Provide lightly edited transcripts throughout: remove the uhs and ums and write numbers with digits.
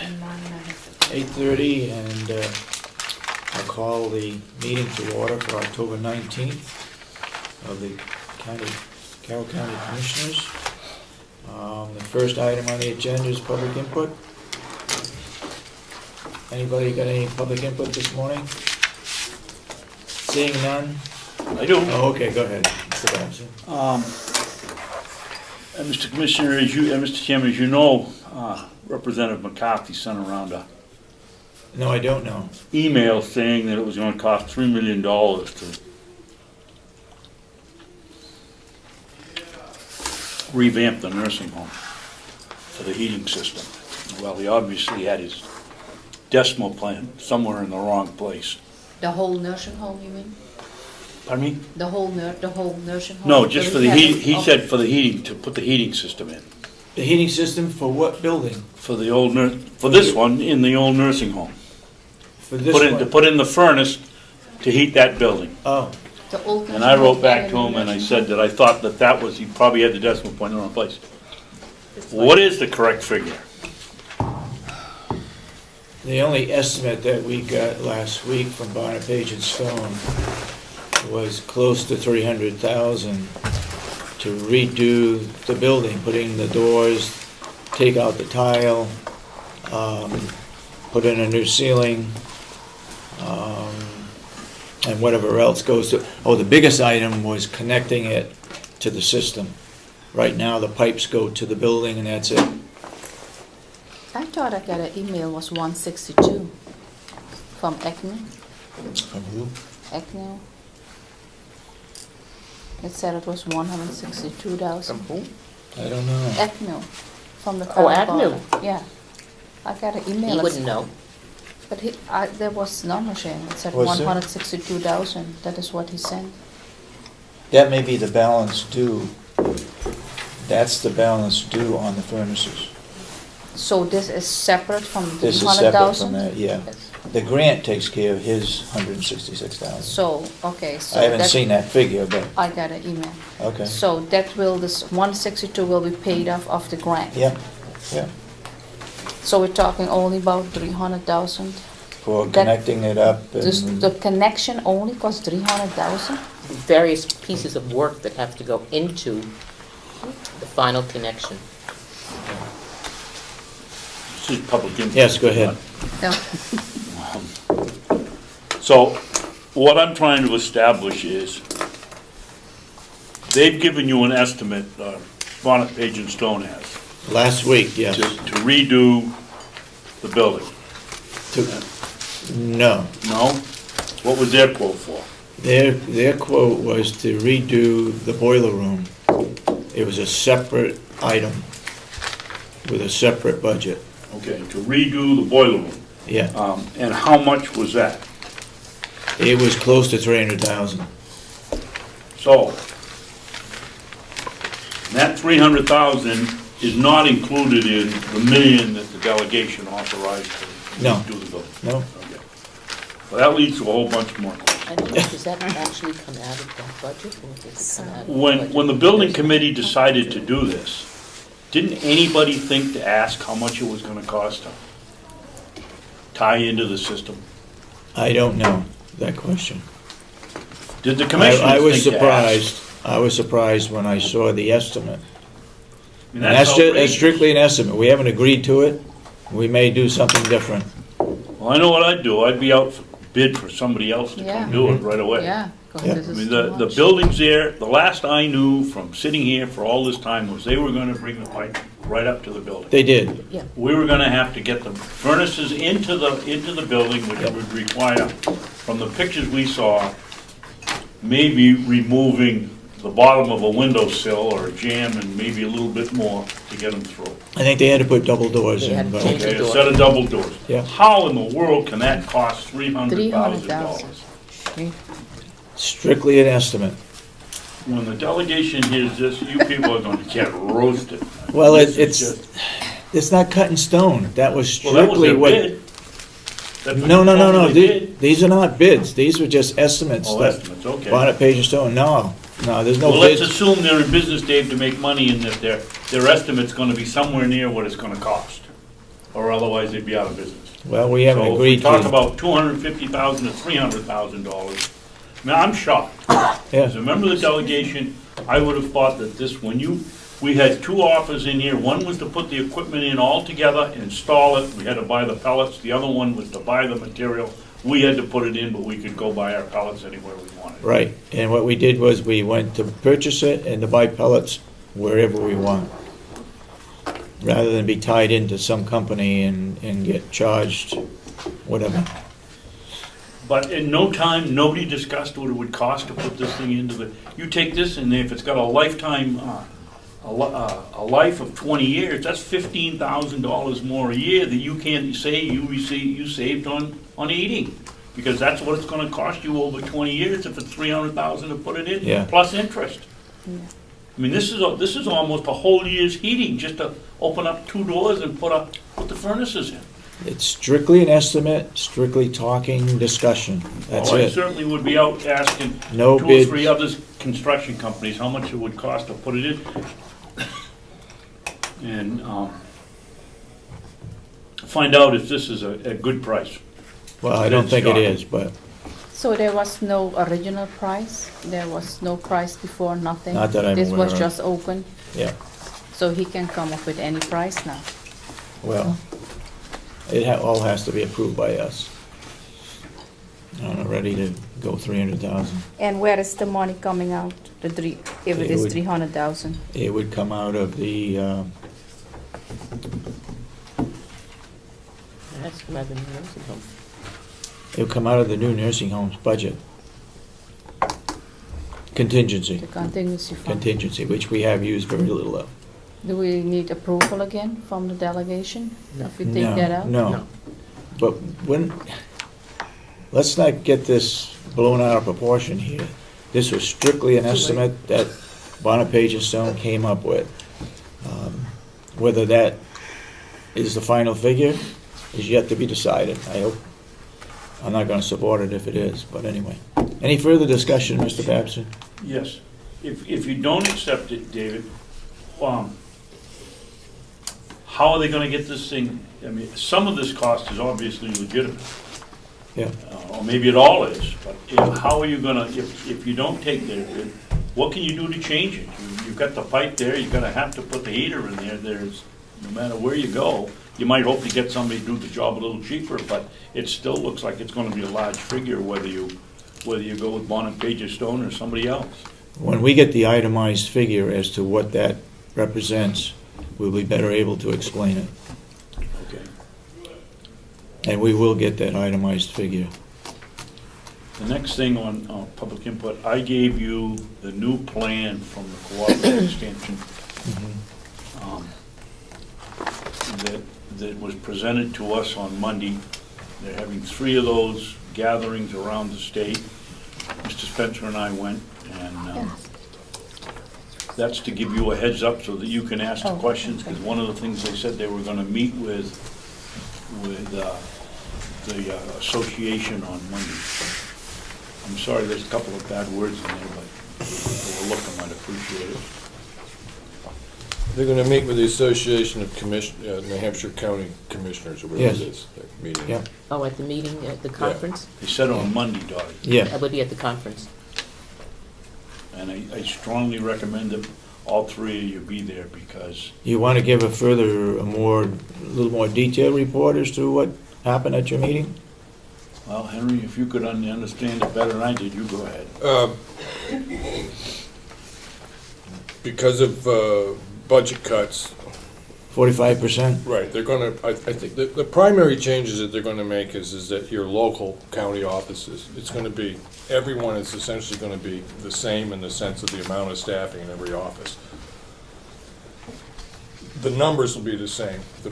8:30, and I'll call the meeting to order for October 19th of the Carroll County Commissioners. The first item on the agenda is public input. Anybody got any public input this morning? Seeing none? I do. Oh, okay, go ahead, Mr. Thompson. Mr. Commissioner, Mr. Chairman, as you know, Representative McCarthy sent around a No, I don't know. email saying that it was going to cost $3 million to revamp the nursing home for the heating system. Well, he obviously had his decimal plan somewhere in the wrong place. The whole nursing home, you mean? Pardon me? The whole nursing home? No, just for the heat. He said for the heating, to put the heating system in. The heating system for what building? For the old for this one in the old nursing home. For this To one? put in the furnace to heat that building. Oh, The old And I wrote back to nursing him and I home? said that I thought that was, he probably had the decimal point in the wrong place. What is the correct figure? the only estimate that we got last week from Barnett, Page and Stone was close to $300,000 to redo the building, put in the doors, take out the tile, put in a new ceiling, and whatever else goes to. Oh, the biggest item was connecting it to the system. Right now, the pipes go to the building and that's it. I thought I got an email was 162 from Acme. From who? Acme. It said it was 162,000. From who? I don't know. Acme, from the Oh, town Acme. board. Yeah. I got an email. He wouldn't know. But there was number saying, it said Was there? 162,000. That is what he sent. That may be the balance due. That's the balance due on the furnaces. So this is separate from the This is separate 300,000? from that, yeah. Yes. The grant takes care of his 166,000. So, okay, so I haven't seen that figure, but, I got an email. okay. So that will, this 162 will be paid off of the grant? Yeah, yeah, So we're talking only about 300,000? for That- connecting it up Just and, the connection only costs 300,000? Various pieces of work that have to go into the final connection. This is public input. yes, go ahead. No. So, what I'm trying to establish is, they've given you an estimate, Bonnet, Page and Stone has, Last week, yes. to redo the building. No, No? What was their quote for? their quote was to redo the boiler room. It was a separate item with a separate budget, Okay, to redo the boiler room. yeah. And how much was that? It was close to 300,000. So, that 300,000 is not included in the million that the delegation authorized to No. do the building? No? Okay. Well, that leads to a whole bunch more questions. I don't know, does that actually come out of the budget, or does it come out of the budget? When the building committee decided to do this, didn't anybody think to ask how much it was gonna cost to tie into the system? I don't know that question. Did the commissioners I was think to ask? surprised. I was surprised when I saw the estimate. I mean, And that's outrageous. strictly an estimate. We haven't agreed to it. We may do something different. Well, I know what I'd do. I'd be out for bid for somebody else to Yeah. come do it right away. Yeah, because Yeah. this I is mean, too the much. buildings there, the last I knew from sitting here for all this time was they were gonna bring the pipe right up to the building. They did. We were gonna have to get the furnaces into the building, which would require, from the pictures we saw, maybe removing the bottom of a windowsill or a jamb and maybe a little bit more to get them through. I think they had to put double doors They had in, to but change Okay, the a door. set of double doors. Yeah. How in the world can that cost $300,000? strictly an estimate. When the delegation hears this, you people are gonna get roasted. Well, This is it's, just- it's not cut in stone. That was Well, that was strictly their what. bid. That's what No, you no, no, told me no. they did. These are not bids. These were just estimates. Oh, that estimates, okay. Bonnet, Page and Stone. No, there's no Well, let's bids. assume they're in business, Dave, to make money and that their estimate's gonna be somewhere near what it's gonna cost. or otherwise they'd be out of business. Well, we haven't So agreed if we talk to, about $250,000 to $300,000, man, I'm shocked. As a yeah, member of the delegation, I would have thought that this, we had two offers in here. One was to put the equipment in all together, install it. We had to buy the pellets. The other one was to buy the material. We had to put it in, but we could go buy our pellets anywhere we wanted. right. And what we did was we went to purchase it and to buy pellets wherever we want, rather than be tied into some company and get charged whatever. But in no time, nobody discussed what it would cost to put this thing into the, you take this and if it's got a lifetime, a life of 20 years, that's $15,000 more a year that you can't say you saved on heating. Because that's what it's gonna cost you over 20 years if it's $300,000 to put it in, Yeah. plus interest. Yeah. I mean, this is almost a whole year's heating just to open up two doors and put the furnaces in. It's strictly an estimate, strictly talking, discussion. That's Well, I it. certainly would be out asking No two or bids. three other construction companies how much it would cost to put it in. And find out if this is a good price. Well, I don't think it Shocking. is, but So there was no original price? There was no price before, nothing? Not that I'm This aware was of. just open? yeah, So he can come up with any price now? well, it all has to be approved by us. I'm not ready to go 300,000. And where is the money coming out, if it It is would- 300,000? It would come out of the, That's come out of the nursing home. it would come out of the new nursing home's budget. Contingency, The contingency fund? contingency, which we have used very little of. Do we need approval again from the delegation? No. If we take that out? No, No. but when, let's not get this blown out of proportion here. This was strictly an estimate that Bonapage and Stone came up with. Whether that is the final figure is yet to be decided. I hope, I'm not gonna support it if it is, but anyway. Any further discussion, Mr. Babson? Yes. If you don't accept it, David, how are they gonna get this thing, I mean, some of this cost is obviously legitimate. Yeah. Or maybe it all is, but how are you gonna, if you don't take the, what can you do to change it? You've got the pipe there, you're gonna have to put the heater in there, no matter where you go, you might hope to get somebody to do the job a little cheaper, but it still looks like it's gonna be a large figure whether you go with Bonapage or Stone or somebody else. When we get the itemized figure as to what that represents, we'll be better able to explain it. Okay. And we will get that itemized figure. The next thing on public input, I gave you the new plan from the cooperative extension that was presented to us on Monday. They're having 3 of those gatherings around the state. Mr. Spencer and I went, and that's to give you a heads up so that you can ask the Oh, questions, okay. because one of the things they said they were gonna meet with the association on Monday. I'm sorry, there's a couple of bad words in there, but we'll look, I might appreciate it. They're gonna meet with the Association of New Hampshire County Commissioners, or whatever Yes. it is, that meeting. Yeah. Oh, at the meeting, at the conference? They said on Monday, Dottie, Yeah, I would be at the conference. and I strongly recommend that all 3 of you be there, because you want to give a little more detailed report as to what happened at your meeting? well, Henry, if you could understand it better than I did, you go ahead. Because of budget cuts, 45%? right, they're gonna, I think, the primary changes that they're gonna make is that your local county offices, it's gonna be, everyone is essentially gonna be the same in the sense of the amount of staffing in every office. The numbers will be the same. The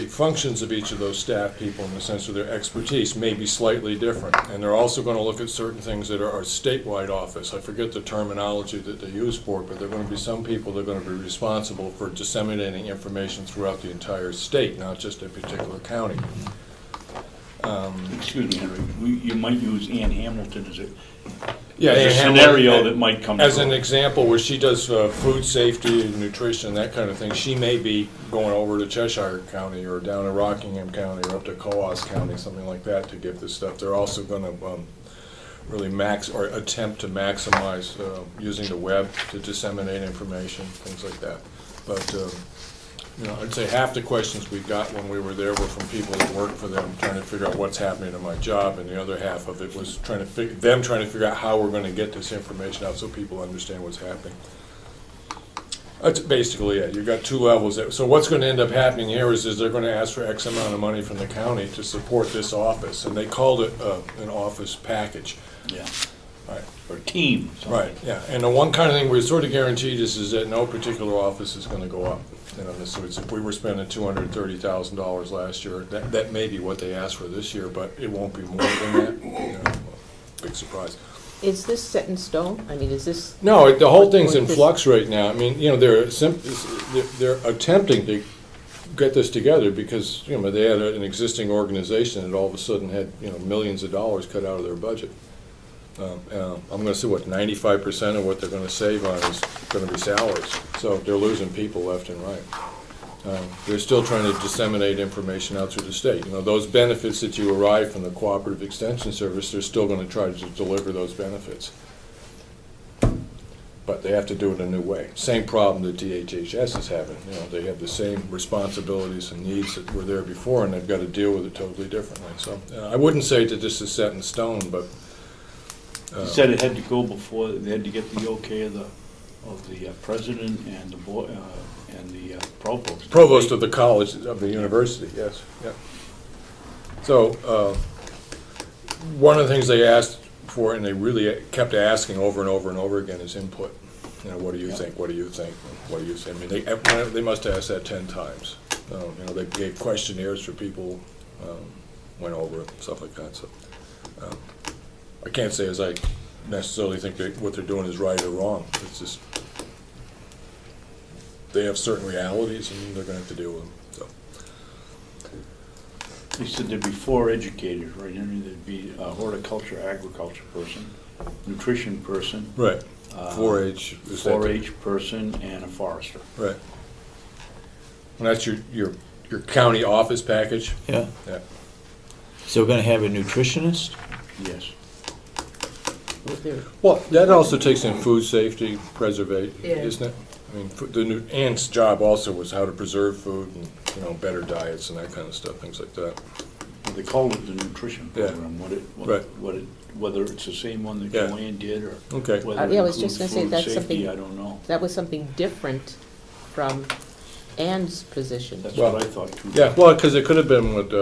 functions of each of those staff people in the sense of their expertise may be slightly different. And they're also going to look at certain things that are statewide office. I forget the terminology that they use for it, but there are going to be some people that are going to be responsible for disseminating information throughout the entire state, not just a particular county. Excuse me, Henry, you might use Ann Hamilton Yeah, as a and scenario that might come As an through. example, where she does food safety and nutrition, that kind of thing, she may be going over to Cheshire County or down to Rockingham County or up to Coos County, something like that, to give this stuff. They're also going to really attempt to maximize using the web to disseminate information, things like that. But I'd say half the questions we got when we were there were from people that work for them, trying to figure out what's happening to my job, and the other half of it was trying to figure out how we're going to get this information out so people understand what's happening. That's basically it. You've got two levels. So what's going to end up happening here is they're going to ask for X amount of money from the county to support this office, and they called it an office package. Yeah, Right. or team. something. Right, yeah, and the one kind of thing we're sort of guaranteed is that no particular office is gonna go up. So if we were spending $230,000 last year, that may be what they asked for this year, but it won't be more than that. Big surprise. Is this set in stone? I mean, is this? No, the whole thing's in What this- flux right now. I mean, they're attempting to get this together because, they had an existing organization that all of a sudden had, millions of dollars cut out of their budget. I'm gonna say, 95% of what they're gonna save on is gonna be salaries. So they're losing people left and right. They're still trying to disseminate information out through the state. Those benefits that you arrive from the Cooperative Extension Service, they're still gonna try to deliver those benefits. But they have to do it a new way. Same problem that DHHS is having. They have the same responsibilities and needs that were there before, and they've got to deal with it totally differently. So I wouldn't say that this is set in stone, but He said it had to go before, they had to get the okay of the president and the board, and the provost. provost of the college, of the university, yes, yeah. So, one of the things they asked for, and they really kept asking over and over and over again, is input. What do you think, what do you think, what do you think? I mean, they must have asked that 10 times. They gave questionnaires for people, went over it, stuff like that, so. I can't say as I necessarily think that what they're doing is right or wrong. It's just, they have certain realities and they're gonna have to deal with them, so. He said there'd be 4 educators, right, Henry? There'd be a horticulture, agriculture person, nutrition person. Right. 4-H. is that the- 4-H person, and a forester. Right. And that's your county office package? Yeah. Yeah. So we're gonna have a nutritionist? Yes. Was there- Well, that also takes in food safety, preservation, Yeah. isn't it? I mean, Ann's job also was how to preserve food and, better diets and that kind of stuff, things like that. Well, they called it the nutrition Yeah. program. Right. Whether it's the same one that Yeah. Joanne did, or Okay. whether Yeah, I it was just includes gonna say food that's safety, something- I don't know. That was something different from Ann's position. That's Well, what I thought too. Yeah, well, because it could have been with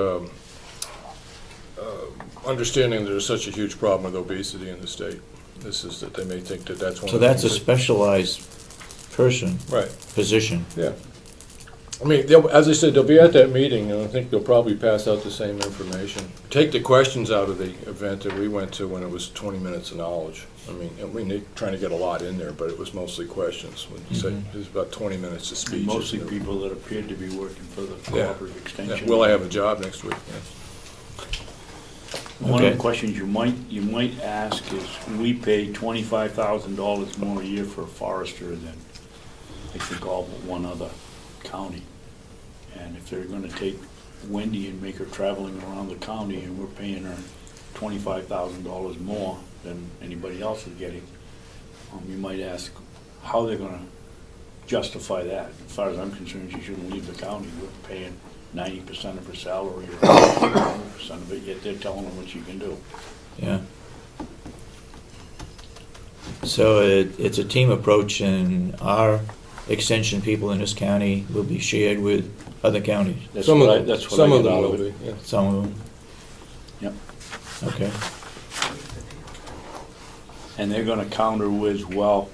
understanding there's such a huge problem with obesity in the state. This is that they may think that that's one So of the that's a things that- specialized person, Right, position. yeah. I mean, as I said, they'll be at that meeting, and I think they'll probably pass out the same information. Take the questions out of the event that we went to when it was 20 minutes of knowledge. I mean, they're trying to get a lot in there, but it was mostly questions. When you say, it was about 20 minutes of And speeches. mostly people that appeared to be working for the Yeah. cooperative Yeah, extension. will I have a job next week? Yeah. One of Okay. the questions you might ask is, we pay $25,000 more a year for a forester than, I think, all but one other county. And if they're gonna take Wendy and make her traveling around the county, and we're paying her $25,000 more than anybody else is getting, you might ask how they're gonna justify that. As far as I'm concerned, she shouldn't leave the county. We're paying 90% of her salary, or 100% of it, yet they're telling her what she can do. Yeah. So it's a team approach, and our extension people in this county will be shared with other counties, That's Some what I of get them out will of it. be, yeah. some of them. Yep. Okay. And they're gonna counter with, well,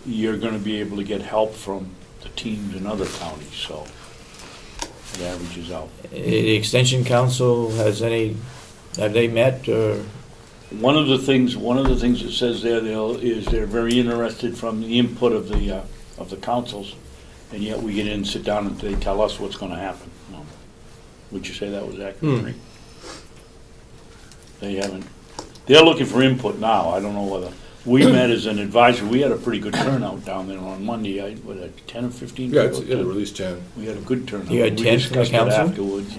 you're gonna be able to get help from the teams in other counties, so it averages out. The Extension Council have they met, or? One of the things it says there, is they're very interested from the input of the councils, and yet we get in and sit down and they tell us what's gonna happen. Would you say that was accurate, Rick? They haven't, they're looking for input now. I don't know whether we met as an advisor, we had a pretty good turnout down there on Monday, 10 or 15 Yeah, people? it's at least 10. We had a good turnout. You had We 10 from the discussed it council? afterwards.